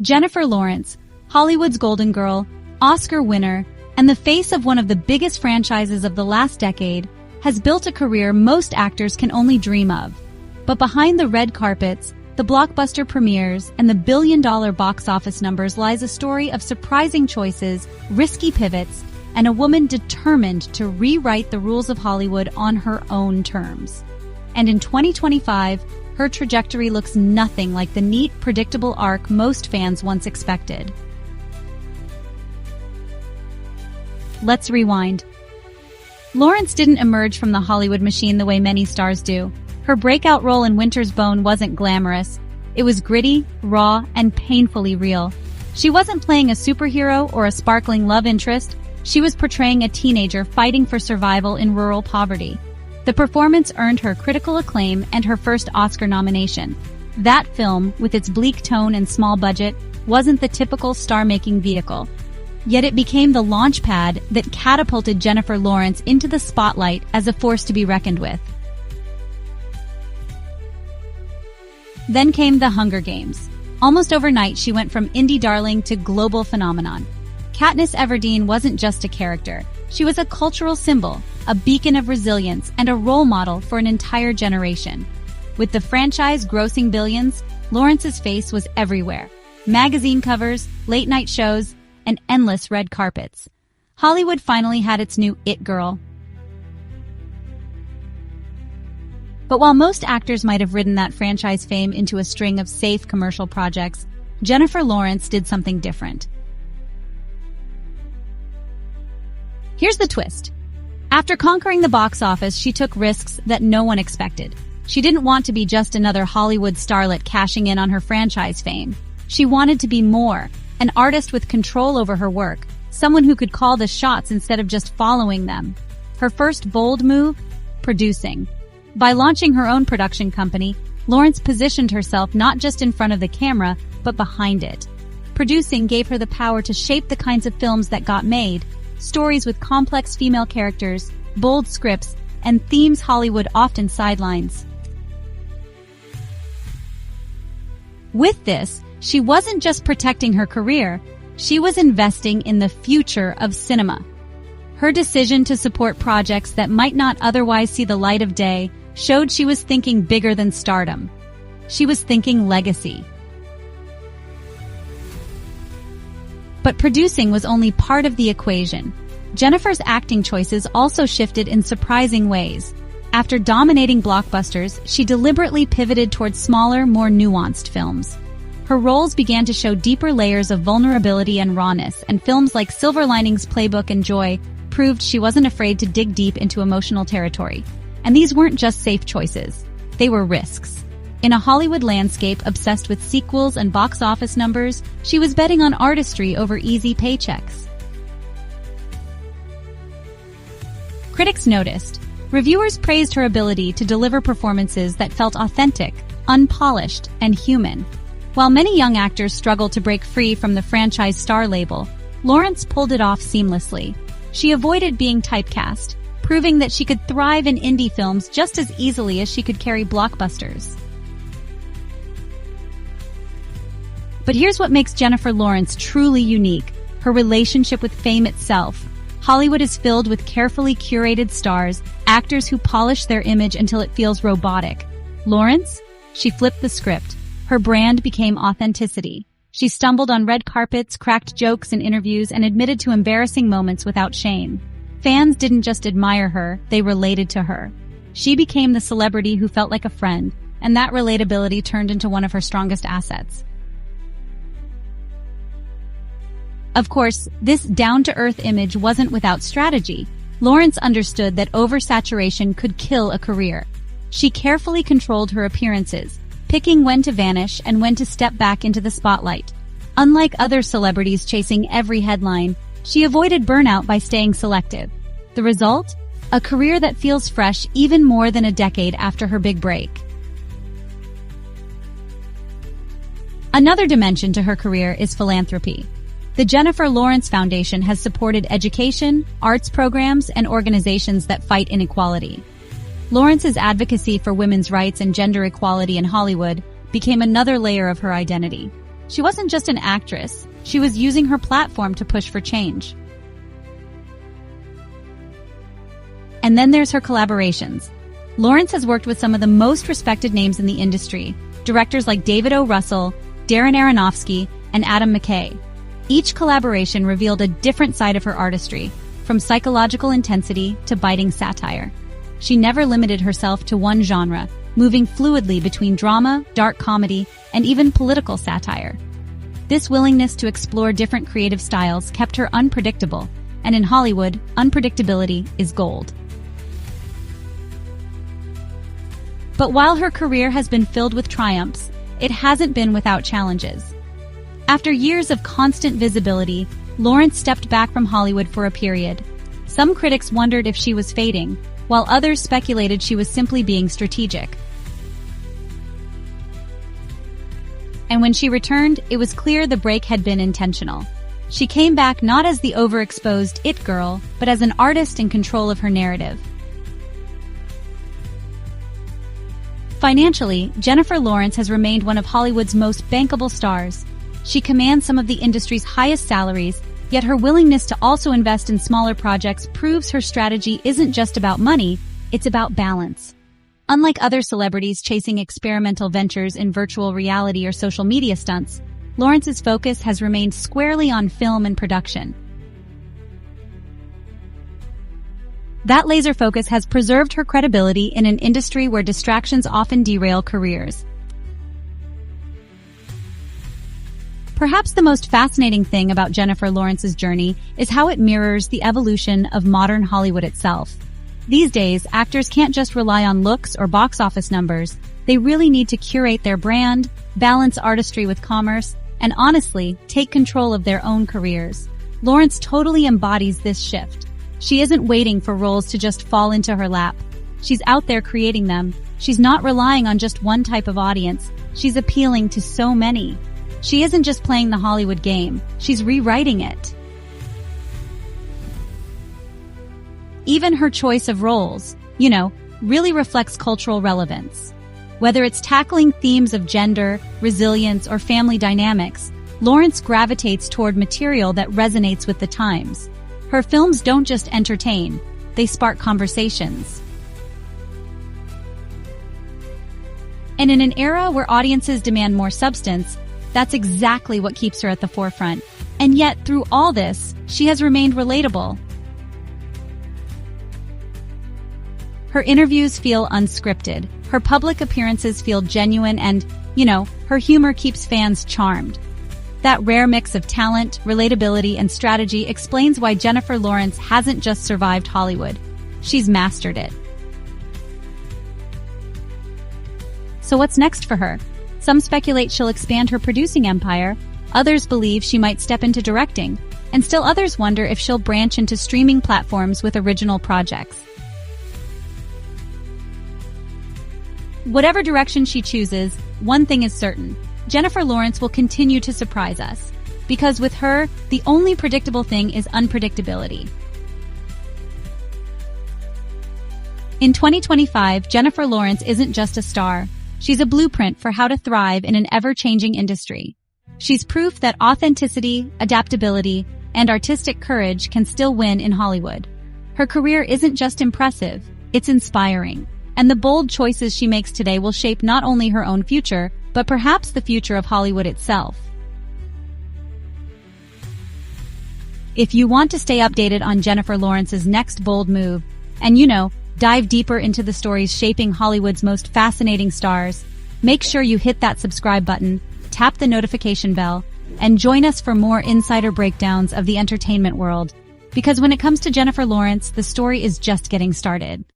Jennifer Lawrence, Hollywood's Golden Girl, Oscar winner, and the face of one of the biggest franchises of the last decade, has built a career most actors can only dream of. But behind the red carpets, the blockbuster premieres, and the billion-dollar box office numbers lies a story of surprising choices, risky pivots, and a woman determined to rewrite the rules of Hollywood on her own terms. And in 2025, her trajectory looks nothing like the neat, predictable arc most fans once expected. Let's rewind. Lawrence didn't emerge from the Hollywood machine the way many stars do. Her breakout role in Winter's Bone wasn't glamorous. It was gritty, raw, and painfully real. She wasn't playing a superhero or a sparkling love interest. She was portraying a teenager fighting for survival in rural poverty. The performance earned her critical acclaim and her first Oscar nomination. That film, with its bleak tone and small budget, wasn't the typical star-making vehicle. Yet it became the launchpad that catapulted Jennifer Lawrence into the spotlight as a force to be reckoned with. Then came The Hunger Games. Almost overnight, she went from indie darling to global phenomenon. Katniss Everdeen wasn't just a character. She was a cultural symbol, a beacon of resilience, and a role model for an entire generation. With the franchise grossing billions, Lawrence's face was everywhere. Magazine covers, late-night shows, and endless red carpets. Hollywood finally had its new it girl. But while most actors might have ridden that franchise fame into a string of safe commercial projects, Jennifer Lawrence did something different. Here's the twist. After conquering the box office, she took risks that no one expected. She didn't want to be just another Hollywood starlet cashing in on her franchise fame. She wanted to be more, an artist with control over her work, someone who could call the shots instead of just following them. Her first bold move? Producing. By launching her own production company, Lawrence positioned herself not just in front of the camera, but behind it. Producing gave her the power to shape the kinds of films that got made, stories with complex female characters, bold scripts, and themes Hollywood often sidelines. With this, she wasn't just protecting her career, she was investing in the future of cinema. Her decision to support projects that might not otherwise see the light of day showed she was thinking bigger than stardom. She was thinking legacy. But producing was only part of the equation. Jennifer's acting choices also shifted in surprising ways. After dominating blockbusters, she deliberately pivoted towards smaller, more nuanced films. Her roles began to show deeper layers of vulnerability and rawness, and films like Silver Linings Playbook and Joy proved she wasn't afraid to dig deep into emotional territory. And these weren't just safe choices. They were risks. In a Hollywood landscape obsessed with sequels and box office numbers, she was betting on artistry over easy paychecks. Critics noticed. Reviewers praised her ability to deliver performances that felt authentic, unpolished, and human. While many young actors struggled to break free from the franchise star label, Lawrence pulled it off seamlessly. She avoided being typecast, proving that she could thrive in indie films just as easily as she could carry blockbusters. But here's what makes Jennifer Lawrence truly unique: her relationship with fame itself. Hollywood is filled with carefully curated stars, actors who polish their image until it feels robotic. Lawrence? She flipped the script. Her brand became authenticity. She stumbled on red carpets, cracked jokes in interviews, and admitted to embarrassing moments without shame. Fans didn't just admire her, they related to her. She became the celebrity who felt like a friend, and that relatability turned into one of her strongest assets. Of course, this down-to-earth image wasn't without strategy. Lawrence understood that oversaturation could kill a career. She carefully controlled her appearances, picking when to vanish and when to step back into the spotlight. Unlike other celebrities chasing every headline, she avoided burnout by staying selective. The result? A career that feels fresh even more than a decade after her big break. Another dimension to her career is philanthropy. The Jennifer Lawrence Foundation has supported education, arts programs, and organizations that fight inequality. Lawrence's advocacy for women's rights and gender equality in Hollywood became another layer of her identity. She wasn't just an actress, she was using her platform to push for change. And then there's her collaborations. Lawrence has worked with some of the most respected names in the industry, directors like David O. Russell, Darren Aronofsky, and Adam McKay. Each collaboration revealed a different side of her artistry, from psychological intensity to biting satire. She never limited herself to one genre, moving fluidly between drama, dark comedy, and even political satire. This willingness to explore different creative styles kept her unpredictable, and in Hollywood, unpredictability is gold. But while her career has been filled with triumphs, it hasn't been without challenges. After years of constant visibility, Lawrence stepped back from Hollywood for a period. Some critics wondered if she was fading, while others speculated she was simply being strategic. And when she returned, it was clear the break had been intentional. She came back not as the overexposed it girl, but as an artist in control of her narrative. Financially, Jennifer Lawrence has remained one of Hollywood's most bankable stars. She commands some of the industry's highest salaries, yet her willingness to also invest in smaller projects proves her strategy isn't just about money, it's about balance. Unlike other celebrities chasing experimental ventures in virtual reality or social media stunts, Lawrence's focus has remained squarely on film and production. That laser focus has preserved her credibility in an industry where distractions often derail careers. Perhaps the most fascinating thing about Jennifer Lawrence's journey is how it mirrors the evolution of modern Hollywood itself. These days, actors can't just rely on looks or box office numbers. They really need to curate their brand, balance artistry with commerce, and honestly, take control of their own careers. Lawrence totally embodies this shift. She isn't waiting for roles to just fall into her lap. She's out there creating them. She's not relying on just one type of audience. She's appealing to so many. She isn't just playing the Hollywood game. She's rewriting it. Even her choice of roles, really reflects cultural relevance. Whether it's tackling themes of gender, resilience, or family dynamics, Lawrence gravitates toward material that resonates with the times. Her films don't just entertain, they spark conversations. And in an era where audiences demand more substance, that's exactly what keeps her at the forefront. And yet, through all this, she has remained relatable. Her interviews feel unscripted, her public appearances feel genuine, and, her humor keeps fans charmed. That rare mix of talent, relatability, and strategy explains why Jennifer Lawrence hasn't just survived Hollywood. She's mastered it. So what's next for her? Some speculate she'll expand her producing empire, others believe she might step into directing, and still others wonder if she'll branch into streaming platforms with original projects. Whatever direction she chooses, one thing is certain. Jennifer Lawrence will continue to surprise us, because with her, the only predictable thing is unpredictability. In 2025, Jennifer Lawrence isn't just a star. She's a blueprint for how to thrive in an ever-changing industry. She's proof that authenticity, adaptability, and artistic courage can still win in Hollywood. Her career isn't just impressive, it's inspiring. And the bold choices she makes today will shape not only her own future, but perhaps the future of Hollywood itself. If you want to stay updated on Jennifer Lawrence's next bold move, and dive deeper into the stories shaping Hollywood's most fascinating stars, make sure you hit that subscribe button, tap the notification bell, and join us for more insider breakdowns of the entertainment world. Because when it comes to Jennifer Lawrence, the story is just getting started.